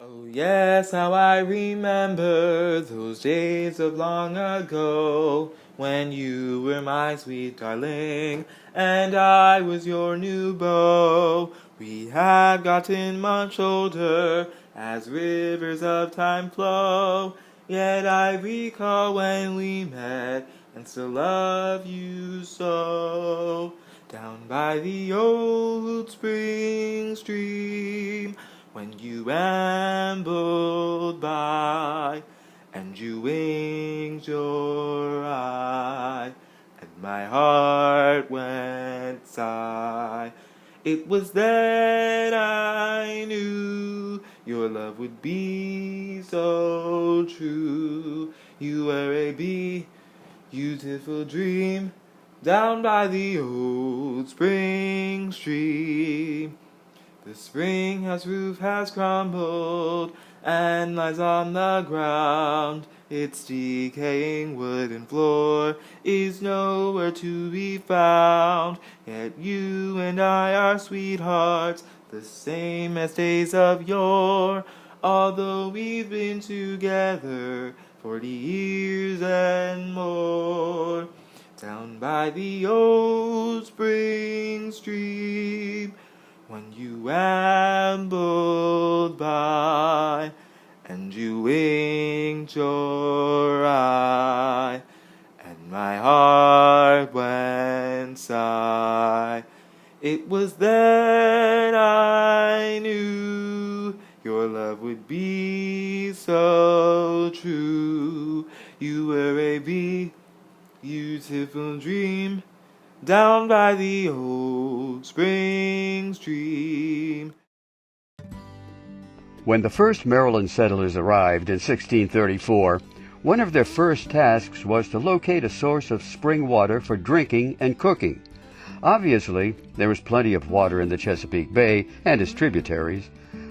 Oh yes, how I remember those days of long ago, when you were my sweet darling, and I was your new beau. We had gotten much older, as rivers of time flow, yet I recall when we met, and still love you so. Down by the old spring stream, when you ambled by, and you winked your eye, and my heart went sigh. It was then I knew your love would be so true. You were a beautiful dream, down by the old spring stream. The spring house roof has crumbled and lies on the ground. Its decaying wooden floor is nowhere to be found. Yet you and I are sweethearts, the same as days of yore. Although we've been together 40 years and more. Down by the old spring stream, when you ambled by, and you winked your eye, and my heart went sigh. It was then I knew your love would be so true. You were a beautiful dream, down by the old spring stream. When the first Maryland settlers arrived in 1634, one of their first tasks was to locate a source of spring water for drinking and cooking. Obviously, there was plenty of water in the Chesapeake Bay and its tributaries,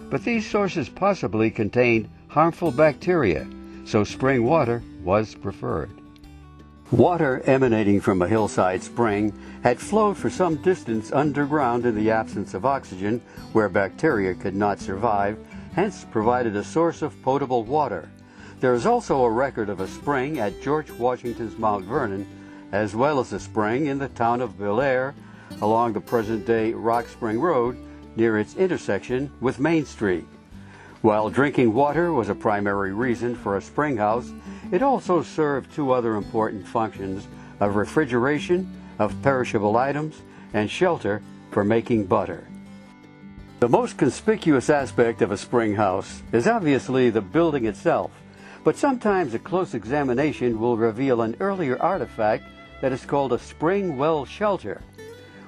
but these sources possibly contained harmful bacteria, so spring water was preferred. Water emanating from a hillside spring had flowed for some distance underground in the absence of oxygen, where bacteria could not survive, hence provided a source of potable water. There is also a record of a spring at George Washington's Mount Vernon, as well as a spring in the town of Bellaire along the present-day Rock Spring Road near its intersection with Main Street. While drinking water was a primary reason for a spring house, it also served two other important functions of refrigeration of perishable items and shelter for making butter. The most conspicuous aspect of a spring house is obviously the building itself, but sometimes a close examination will reveal an earlier artifact that is called a spring well shelter.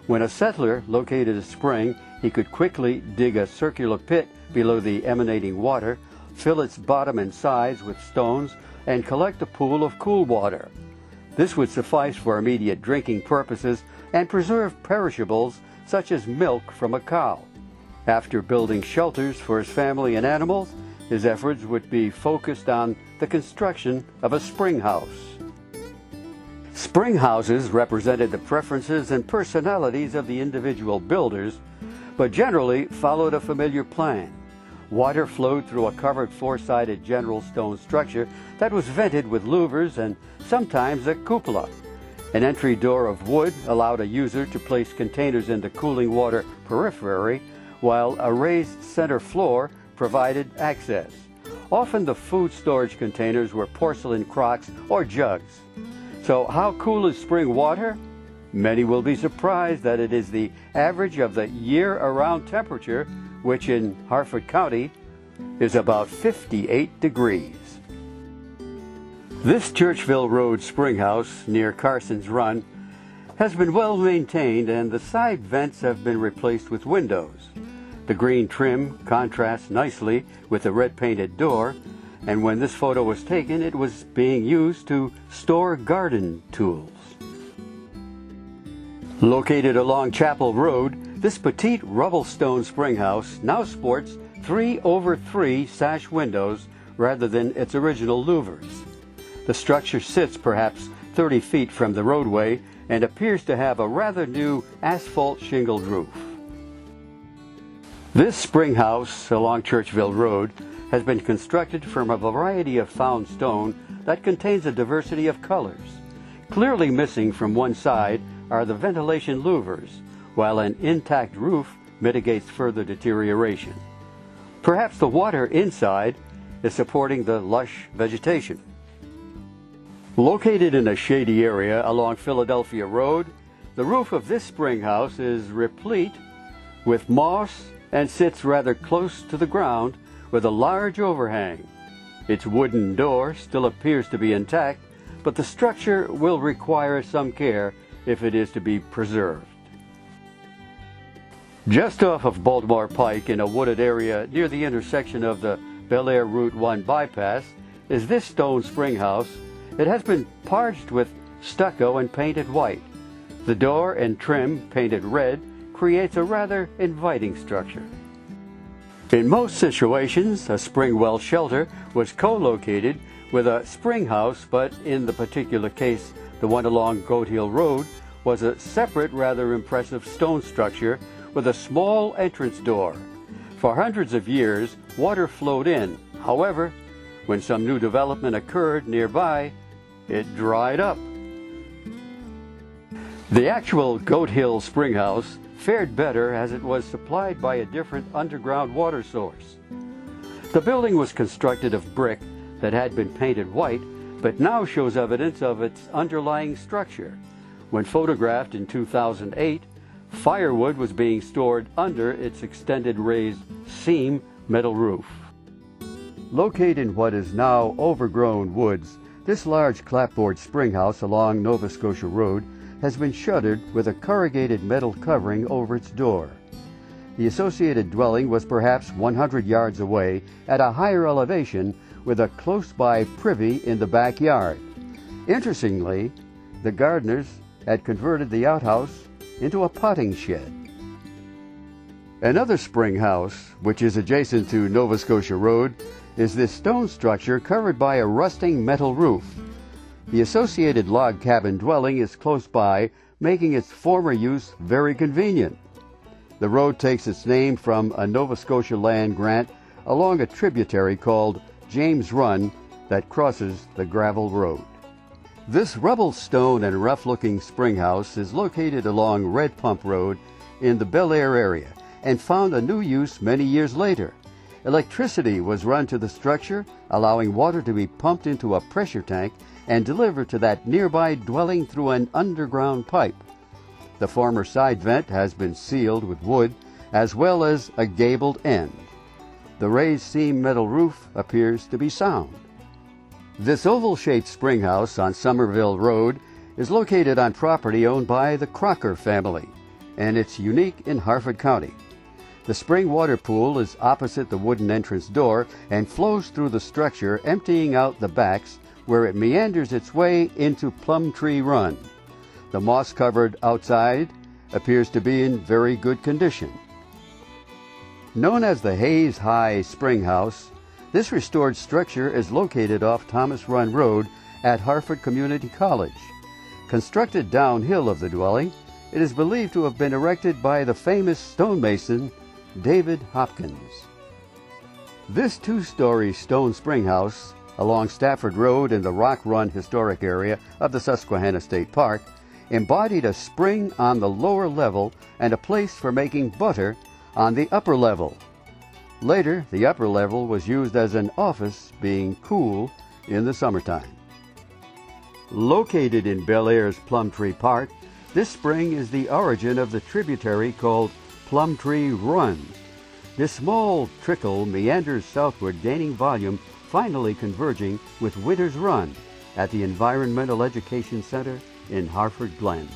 When a settler located a spring, he could quickly dig a circular pit below the emanating water, fill its bottom and sides with stones, and collect a pool of cool water. This would suffice for immediate drinking purposes and preserve perishables such as milk from a cow. After building shelters for his family and animals, his efforts would be focused on the construction of a spring house. Spring houses represented the preferences and personalities of the individual builders, but generally followed a familiar plan. Water flowed through a covered four-sided general stone structure that was vented with louvers and sometimes a cupola. An entry door of wood allowed a user to place containers in the cooling water periphery, while a raised center floor provided access. Often the food storage containers were porcelain crocks or jugs. So how cool is spring water? Many will be surprised that it is the average of the year-around temperature, which in Harford County is about 58 degrees. This Churchville Road spring house near Carson's Run has been well maintained, and the side vents have been replaced with windows. The green trim contrasts nicely with the red painted door, and when this photo was taken, it was being used to store garden tools. Located along Chapel Road, this petite rubble-stone spring house now sports 3/3 sash windows rather than its original louvers. The structure sits perhaps 30 feet from the roadway and appears to have a rather new asphalt shingled roof. This spring house along Churchville Road has been constructed from a variety of found stone that contains a diversity of colors. Clearly missing from one side are the ventilation louvers, while an intact roof mitigates further deterioration. Perhaps the water inside is supporting the lush vegetation. Located in a shady area along Philadelphia Road, the roof of this spring house is replete with moss and sits rather close to the ground with a large overhang. Its wooden door still appears to be intact, but the structure will require some care if it is to be preserved. Just off of Baltimore Pike in a wooded area near the intersection of the Bel Air Route 1 bypass is this stone spring house. It has been parched with stucco and painted white. The door and trim painted red creates a rather inviting structure. In most situations, a spring well shelter was co-located with a spring house, but in the particular case, the one along Goat Hill Road was a separate, rather impressive stone structure with a small entrance door. For hundreds of years, water flowed in. However, when some new development occurred nearby, it dried up. The actual Goat Hill Spring House fared better as it was supplied by a different underground water source. The building was constructed of brick that had been painted white, but now shows evidence of its underlying structure. When photographed in 2008, firewood was being stored under its extended raised seam metal roof. Located in what is now overgrown woods, this large clapboard spring house along Nova Scotia Road has been shuttered with a corrugated metal covering over its door. The associated dwelling was perhaps 100 yards away at a higher elevation with a close-by privy in the backyard. Interestingly, the gardeners had converted the outhouse into a potting shed. Another spring house, which is adjacent to Nova Scotia Road, is this stone structure covered by a rusting metal roof. The associated log cabin dwelling is close by, making its former use very convenient. The road takes its name from a Nova Scotia land grant along a tributary called James Run that crosses the gravel road. This rubble stone and rough-looking spring house is located along Red Pump Road in the Bel Air area and found a new use many years later. Electricity was run to the structure, allowing water to be pumped into a pressure tank and delivered to that nearby dwelling through an underground pipe. The former side vent has been sealed with wood as well as a gabled end. The raised seam metal roof appears to be sound. This oval-shaped spring house on Somerville Road is located on property owned by the Crocker family, and it's unique in Harford County. The spring water pool is opposite the wooden entrance door and flows through the structure, emptying out the backs where it meanders its way into Plum Tree Run. The moss-covered outside appears to be in very good condition. Known as the Hayes High Spring House, this restored structure is located off Thomas Run Road at Harford Community College. Constructed downhill of the dwelling, it is believed to have been erected by the famous stonemason David Hopkins. This two-story stone spring house along Stafford Road in the Rock Run historic area of the Susquehanna State Park embodied a spring on the lower level and a place for making butter on the upper level. Later, the upper level was used as an office, being cool in the summertime. Located in Bel Air's Plum Tree Park, this spring is the origin of the tributary called Plum Tree Run. This small trickle meanders southward, gaining volume, finally converging with Winter's Run at the Environmental Education Center in Harford Glen.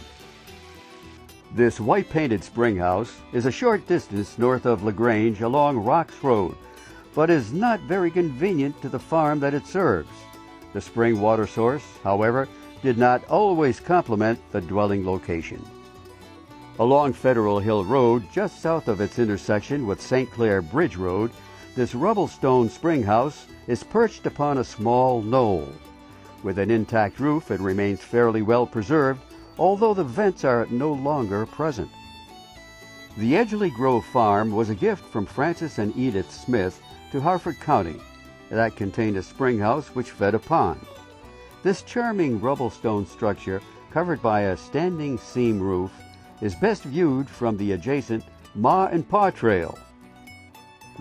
This white-painted spring house is a short distance north of LaGrange along Rocks Road, but is not very convenient to the farm that it serves. The spring water source, however, did not always complement the dwelling location. Along Federal Hill Road, just south of its intersection with St. Clair Bridge Road, this rubble-stone spring house is perched upon a small knoll. With an intact roof, it remains fairly well preserved, although the vents are no longer present. The Edgley Grove Farm was a gift from Francis and Edith Smith to Harford County that contained a spring house which fed a pond. This charming rubble stone structure, covered by a standing seam roof, is best viewed from the adjacent Ma and Pa Trail.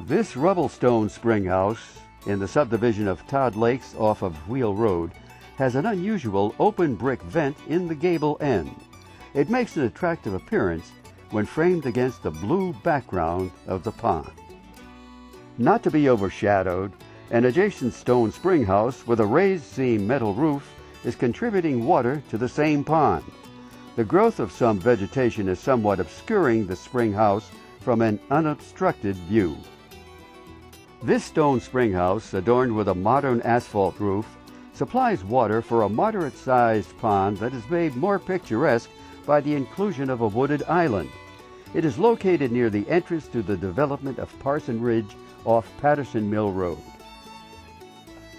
This rubble stone spring house in the subdivision of Todd Lakes off of Wheel Road has an unusual open brick vent in the gable end. It makes an attractive appearance when framed against the blue background of the pond. Not to be overshadowed, an adjacent stone spring house with a raised seam metal roof is contributing water to the same pond. The growth of some vegetation is somewhat obscuring the spring house from an unobstructed view. This stone spring house, adorned with a modern asphalt roof, supplies water for a moderate-sized pond that is made more picturesque by the inclusion of a wooded island. It is located near the entrance to the development of Parson Ridge off Patterson Mill Road.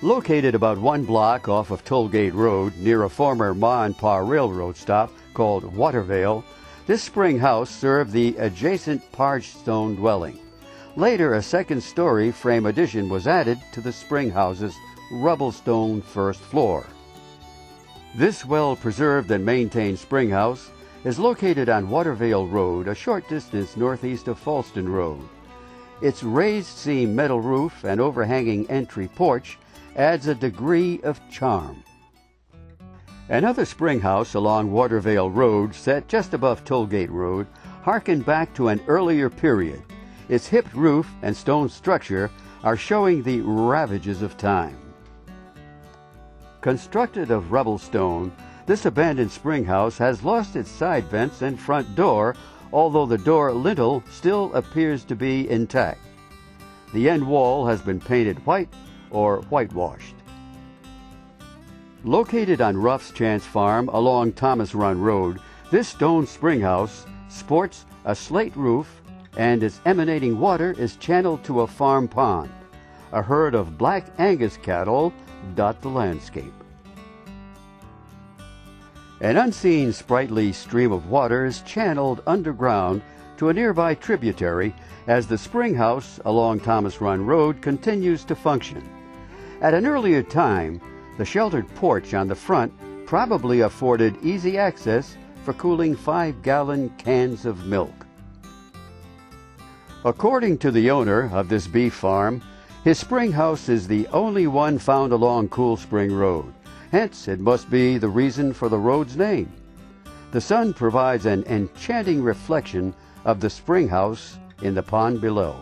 Located about 1 block off of Tollgate Road near a former Ma and Pa Railroad stop called Watervale, this spring house served the adjacent Parge stone dwelling. Later, a second-story frame addition was added to the spring house's rubble stone first floor. This well-preserved and maintained spring house is located on Watervale Road, a short distance northeast of Falston Road. Its raised seam metal roof and overhanging entry porch adds a degree of charm. Another spring house along Watervale Road, set just above Tollgate Road, harkened back to an earlier period. Its hipped roof and stone structure are showing the ravages of time. Constructed of rubble stone, this abandoned spring house has lost its side vents and front door, although the door lintel still appears to be intact. The end wall has been painted white or whitewashed. Located on Ruff's Chance Farm along Thomas Run Road, this stone spring house sports a slate roof and its emanating water is channeled to a farm pond. A herd of black Angus cattle dot the landscape. An unseen sprightly stream of water is channeled underground to a nearby tributary as the spring house along Thomas Run Road continues to function. At an earlier time, the sheltered porch on the front probably afforded easy access for cooling 5-gallon cans of milk. According to the owner of this beef farm, his spring house is the only one found along Cool Spring Road. Hence, it must be the reason for the road's name. The sun provides an enchanting reflection of the spring house in the pond below.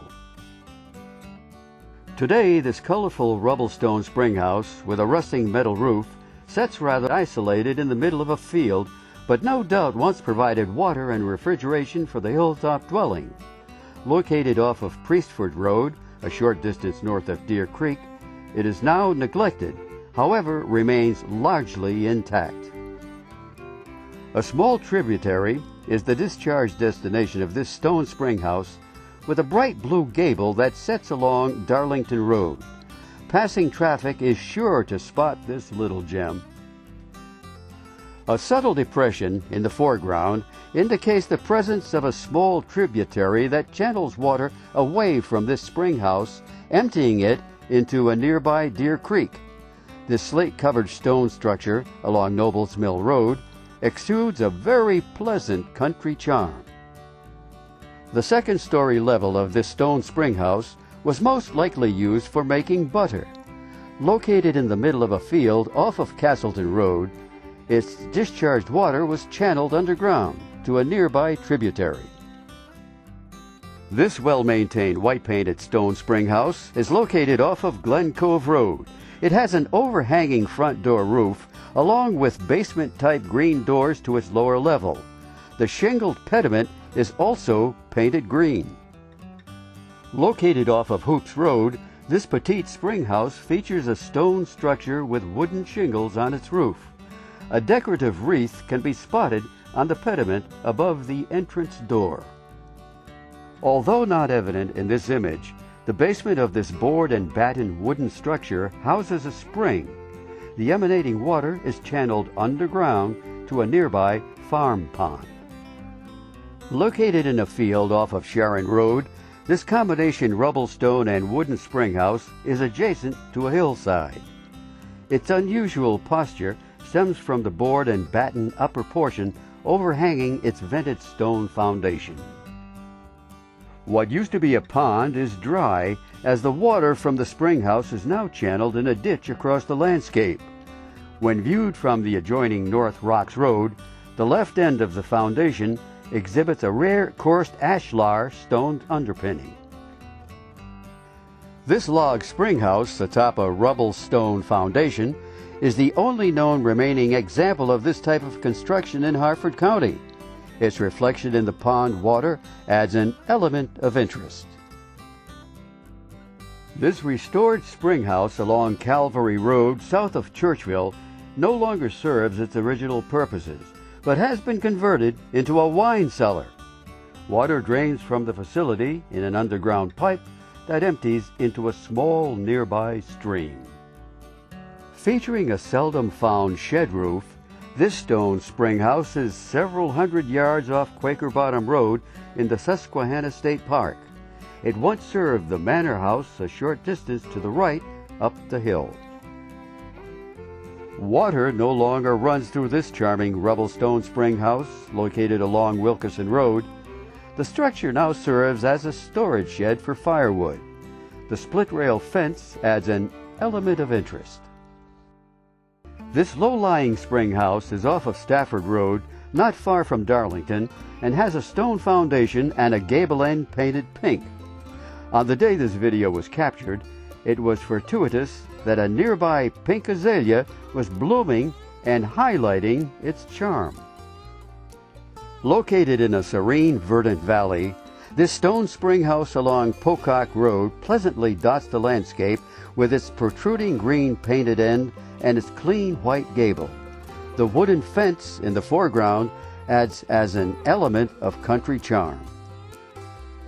Today, this colorful rubble stone spring house with a rusting metal roof sits rather isolated in the middle of a field, but no doubt once provided water and refrigeration for the hilltop dwelling. Located off of Priestford Road, a short distance north of Deer Creek, it is now neglected, however remains largely intact. A small tributary is the discharge destination of this stone spring house with a bright blue gable that sets along Darlington Road. Passing traffic is sure to spot this little gem. A subtle depression in the foreground indicates the presence of a small tributary that channels water away from this spring house, emptying it into a nearby Deer Creek. This slate-covered stone structure along Nobles Mill Road exudes a very pleasant country charm. The second-story level of this stone spring house was most likely used for making butter. Located in the middle of a field off of Castleton Road, its discharged water was channeled underground to a nearby tributary. This well-maintained white-painted stone spring house is located off of Glen Cove Road. It has an overhanging front door roof along with basement-type green doors to its lower level. The shingled pediment is also painted green. Located off of Hoops Road, this petite spring house features a stone structure with wooden shingles on its roof. A decorative wreath can be spotted on the pediment above the entrance door. Although not evident in this image, the basement of this board and batten wooden structure houses a spring. The emanating water is channeled underground to a nearby farm pond. Located in a field off of Sharon Road, This combination rubble stone and wooden spring house is adjacent to a hillside. Its unusual posture stems from the board and batten upper portion overhanging its vented stone foundation. What used to be a pond is dry, as the water from the spring house is now channeled in a ditch across the landscape. When viewed from the adjoining North Rocks Road, the left end of the foundation exhibits a rare coursed ashlar stone underpinning. This log spring house atop a rubble stone foundation is the only known remaining example of this type of construction in Harford County. Its reflection in the pond water adds an element of interest. This restored spring house along Calvary Road south of Churchville no longer serves its original purposes, but has been converted into a wine cellar. Water drains from the facility in an underground pipe that empties into a small nearby stream. Featuring a seldom found shed roof, this stone spring house is several hundred yards off Quaker Bottom Road in the Susquehanna State Park. It once served the manor house a short distance to the right up the hill. Water no longer runs through this charming rubble stone spring house located along Wilkerson Road. The structure now serves as a storage shed for firewood. The split rail fence adds an element of interest. This low-lying spring house is off of Stafford Road, not far from Darlington, and has a stone foundation and a gable end painted pink. On the day this video was captured, it was fortuitous that a nearby pink azalea was blooming and highlighting its charm. Located in a serene, verdant valley, this stone spring house along Pocock Road pleasantly dots the landscape with its protruding green painted end and its clean white gable. The wooden fence in the foreground adds as an element of country charm.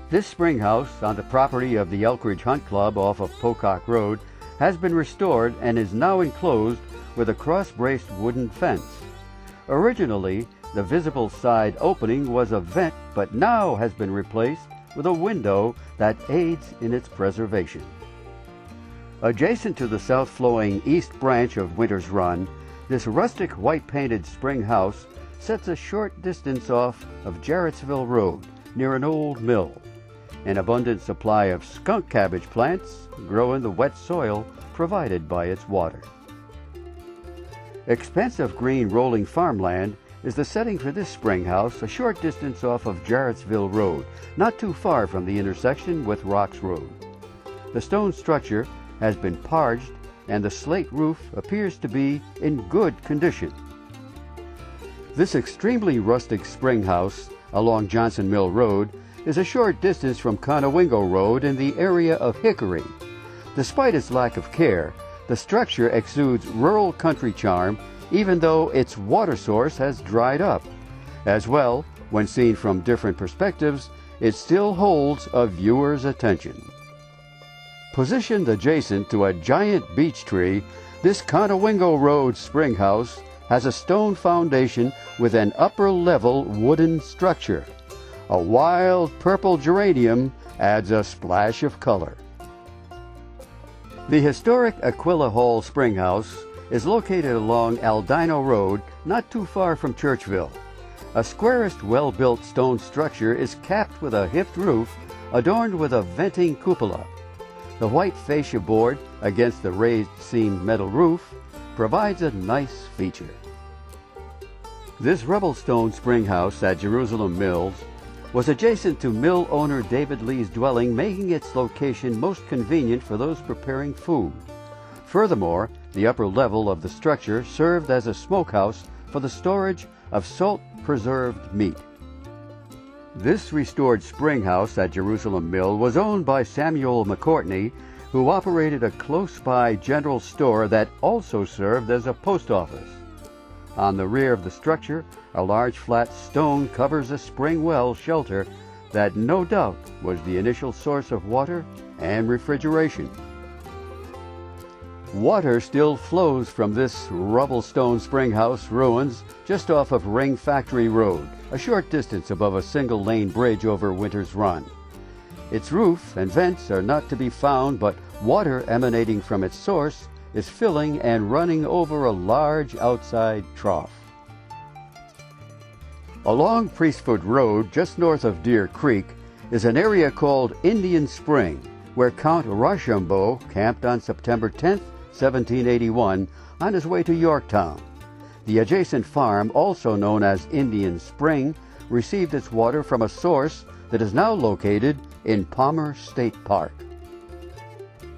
This spring house on the property of the Elkridge Hunt Club off of Pocock Road has been restored and is now enclosed with a cross-braced wooden fence. Originally, the visible side opening was a vent, but now has been replaced with a window that aids in its preservation. Adjacent to the south-flowing east branch of Winter's Run, this rustic white-painted spring house sits a short distance off of Jarrettsville Road, near an old mill. An abundant supply of skunk cabbage plants grow in the wet soil provided by its water. Expansive green rolling farmland is the setting for this spring house a short distance off of Jarrettsville Road, not too far from the intersection with Rocks Road. The stone structure has been parged and the slate roof appears to be in good condition. This extremely rustic spring house along Johnson Mill Road is a short distance from Conowingo Road in the area of Hickory. Despite its lack of care, the structure exudes rural country charm even though its water source has dried up. As well, when seen from different perspectives, it still holds a viewer's attention. Positioned adjacent to a giant beech tree, this Conowingo Road spring house has a stone foundation with an upper-level wooden structure. A wild purple geranium adds a splash of color. The historic Aquila Hall Spring House is located along Aldino Road, not too far from Churchville. A squarest, well-built stone structure is capped with a hipped roof adorned with a venting cupola. The white fascia board against the raised seamed metal roof provides a nice feature. This rubble stone spring house at Jerusalem Mills was adjacent to mill owner David Lee's dwelling, making its location most convenient for those preparing food. Furthermore, the upper level of the structure served as a smokehouse for the storage of salt-preserved meat. This restored spring house at Jerusalem Mill was owned by Samuel McCourtney, who operated a close-by general store that also served as a post office. On the rear of the structure, a large flat stone covers a spring well shelter that no doubt was the initial source of water and refrigeration. Water still flows from this rubble stone spring house ruins just off of Ring Factory Road, a short distance above a single-lane bridge over Winter's Run. Its roof and vents are not to be found, but water emanating from its source is filling and running over a large outside trough. Along Priestfoot Road, just north of Deer Creek, is an area called Indian Spring, where Count Rochambeau camped on September 10, 1781, on his way to Yorktown. The adjacent farm, also known as Indian Spring, received its water from a source that is now located in Palmer State Park.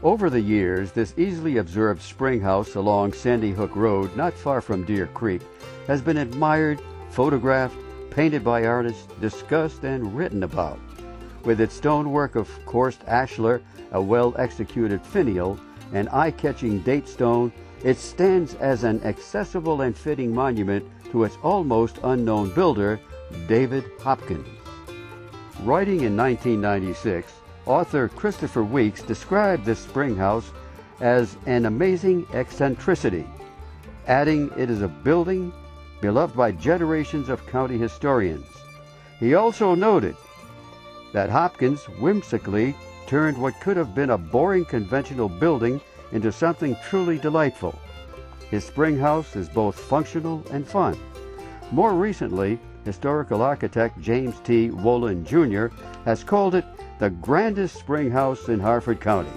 Over the years, this easily observed spring house along Sandy Hook Road, not far from Deer Creek, has been admired, photographed, painted by artists, discussed, and written about. With its stonework of coursed ashlar, a well-executed finial, and eye-catching date stone, it stands as an accessible and fitting monument to its almost unknown builder, David Hopkins. Writing in 1996, author Christopher Weeks described this spring house as an amazing eccentricity, adding it is a building beloved by generations of county historians. He also noted that Hopkins whimsically turned what could have been a boring conventional building into something truly delightful. His spring house is both functional and fun. More recently, historical architect James T. Wolin Jr. has called it the grandest spring house in Harford County,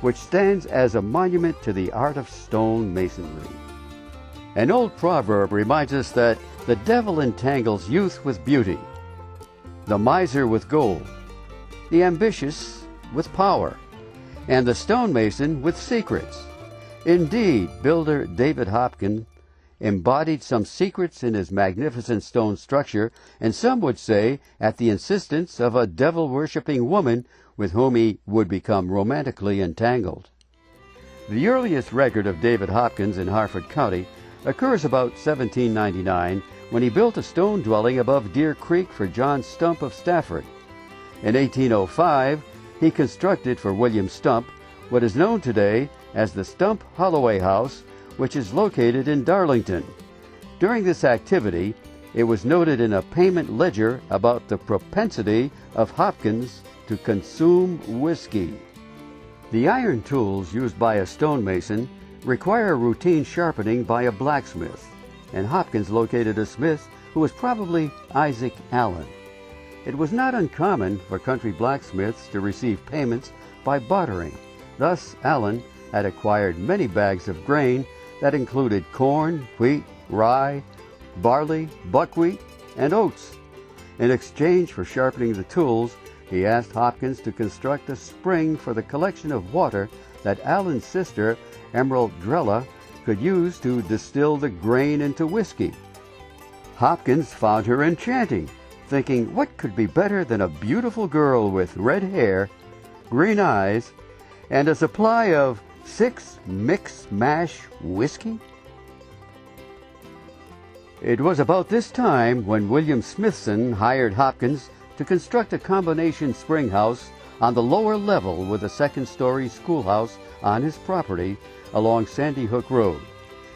which stands as a monument to the art of stone masonry. An old proverb reminds us that the devil entangles youth with beauty, the miser with gold, the ambitious with power, and the stonemason with secrets. Indeed, builder David Hopkins embodied some secrets in his magnificent stone structure, and some would say at the insistence of a devil-worshipping woman with whom he would become romantically entangled. The earliest record of David Hopkins in Harford County occurs about 1799, when he built a stone dwelling above Deer Creek for John Stump of Stafford. In 1805, he constructed for William Stump what is known today as the Stump Holloway House, which is located in Darlington. During this activity, it was noted in a payment ledger about the propensity of Hopkins to consume whiskey. The iron tools used by a stonemason require routine sharpening by a blacksmith, and Hopkins located a smith who was probably Isaac Allen. It was not uncommon for country blacksmiths to receive payments by bartering. Thus, Allen had acquired many bags of grain that included corn, wheat, rye, barley, buckwheat, and oats. In exchange for sharpening the tools, he asked Hopkins to construct a spring for the collection of water that Allen's sister, Emeraldrella, could use to distill the grain into whiskey. Hopkins found her enchanting, thinking what could be better than a beautiful girl with red hair, green eyes, and a supply of 6 mix-mash whiskey? It was about this time when William Smithson hired Hopkins to construct a combination spring house on the lower level with a second-story schoolhouse on his property along Sandy Hook Road.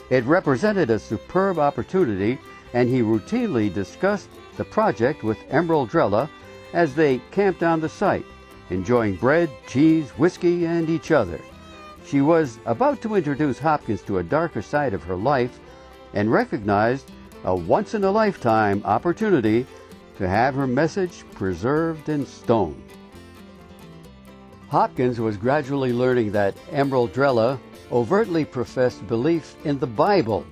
It represented a superb opportunity, and he routinely discussed the project with Emeraldrella as they camped on the site, enjoying bread, cheese, whiskey, and each other. She was about to introduce Hopkins to a darker side of her life and recognized a once-in-a-lifetime opportunity to have her message preserved in stone. Hopkins was gradually learning that Emeraldrella overtly professed belief in the Bible,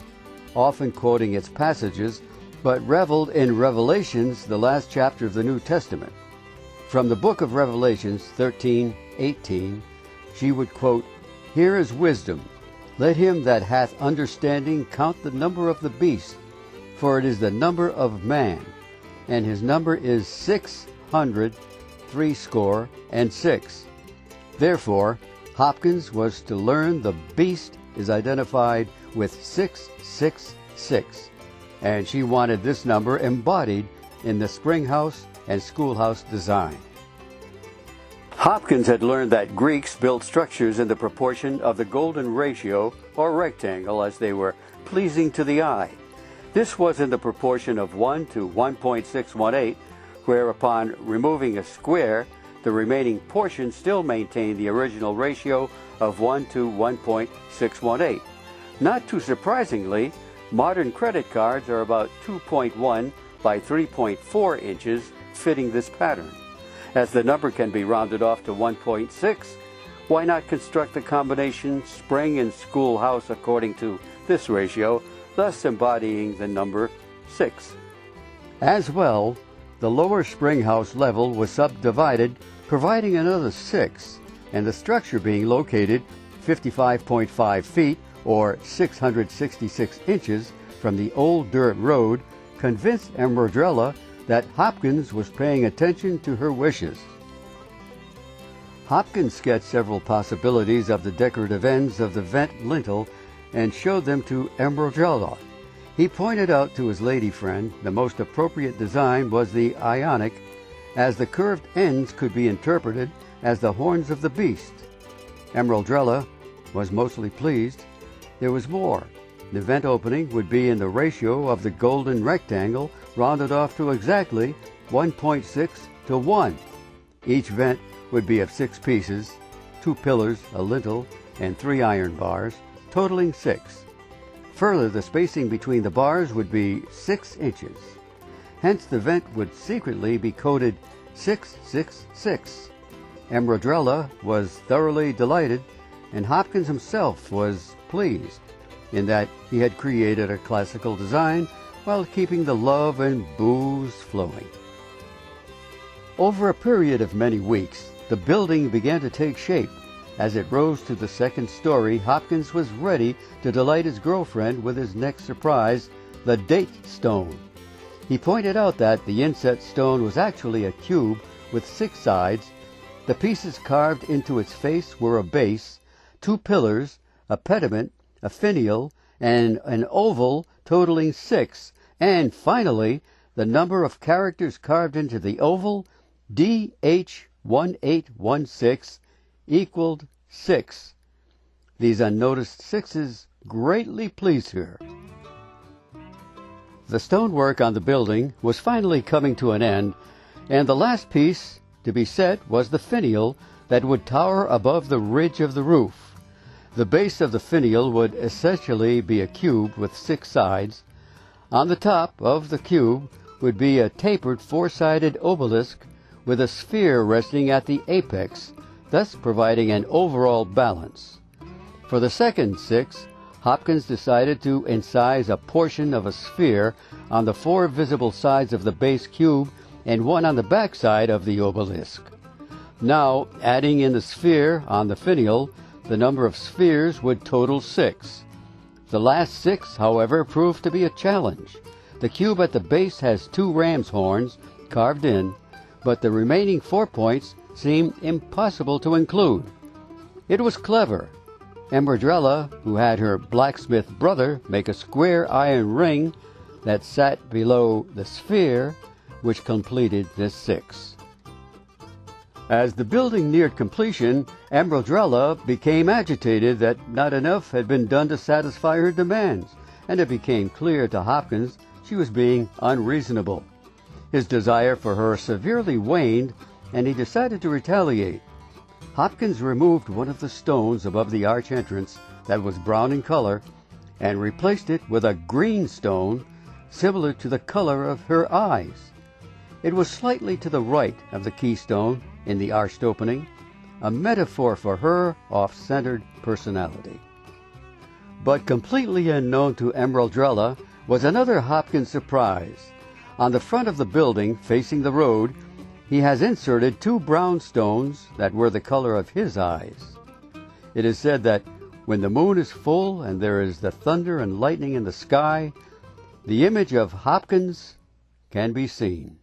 often quoting its passages, but reveled in Revelations, the last chapter of the New Testament. From the book of Revelations 13:18, she would quote, "Here is wisdom. Let him that hath understanding count the number of the beast, for it is the number of man, and his number is 666. Therefore, Hopkins was to learn the beast is identified with 666, and she wanted this number embodied in the spring house and schoolhouse design. Hopkins had learned that Greeks built structures in the proportion of the golden ratio or rectangle as they were pleasing to the eye. This was in the proportion of 1 to 1.618, where upon removing a square, the remaining portion still maintained the original ratio of 1 to 1.618. Not too surprisingly, modern credit cards are about 2.1 by 3.4 inches, fitting this pattern. As the number can be rounded off to 1.6, why not construct the combination spring and schoolhouse according to this ratio, thus embodying the number 6. As well, the lower spring house level was subdivided, providing another 6, and the structure being located 55.5 feet or 666 inches from the old dirt road convinced Emeraldrella that Hopkins was paying attention to her wishes. Hopkins sketched several possibilities of the decorative ends of the vent lintel and showed them to Emeraldrella. He pointed out to his lady friend the most appropriate design was the Ionic, as the curved ends could be interpreted as the horns of the beast. Emeraldrella was mostly pleased. There was more. The vent opening would be in the ratio of the golden rectangle, rounded off to exactly 1.6 to 1. Each vent would be of 6 pieces, 2 pillars, a lintel, and 3 iron bars, totaling 6. Further, the spacing between the bars would be 6 inches. Hence, the vent would secretly be coded 666. Emeraldrella was thoroughly delighted, and Hopkins himself was pleased in that he had created a classical design while keeping the love and booze flowing. Over a period of many weeks, the building began to take shape. As it rose to the second story, Hopkins was ready to delight his girlfriend with his next surprise, the date stone. He pointed out that the inset stone was actually a cube with 6 sides. The pieces carved into its face were a base, 2 pillars, a pediment, a finial, and an oval totaling 6, and finally, the number of characters carved into the oval, DH1816, equaled 6. These unnoticed 6s greatly pleased her. The stonework on the building was finally coming to an end, and the last piece to be set was the finial that would tower above the ridge of the roof. The base of the finial would essentially be a cube with 6 sides. On the top of the cube would be a tapered 4-sided obelisk with a sphere resting at the apex, thus providing an overall balance. For the second 6, Hopkins decided to incise a portion of a sphere on the 4 visible sides of the base cube and one on the back side of the obelisk. Now, adding in the sphere on the finial, the number of spheres would total 6. The last 6, however, proved to be a challenge. The cube at the base has 2 ram's horns carved in, but the remaining 4 points seemed impossible to include. It was clever. Emeraldrella, who had her blacksmith brother make a square iron ring that sat below the sphere, which completed this 6. As the building neared completion, Emeraldrella became agitated that not enough had been done to satisfy her demands, and it became clear to Hopkins she was being unreasonable. His desire for her severely waned, and he decided to retaliate. Hopkins removed one of the stones above the arch entrance that was brown in color and replaced it with a green stone similar to the color of her eyes. It was slightly to the right of the keystone in the arched opening, a metaphor for her off-centered personality. But completely unknown to Emeraldrella was another Hopkins surprise. On the front of the building, facing the road, he has inserted 2 brown stones that were the color of his eyes. It is said that when the moon is full and there is the thunder and lightning in the sky, the image of Hopkins can be seen.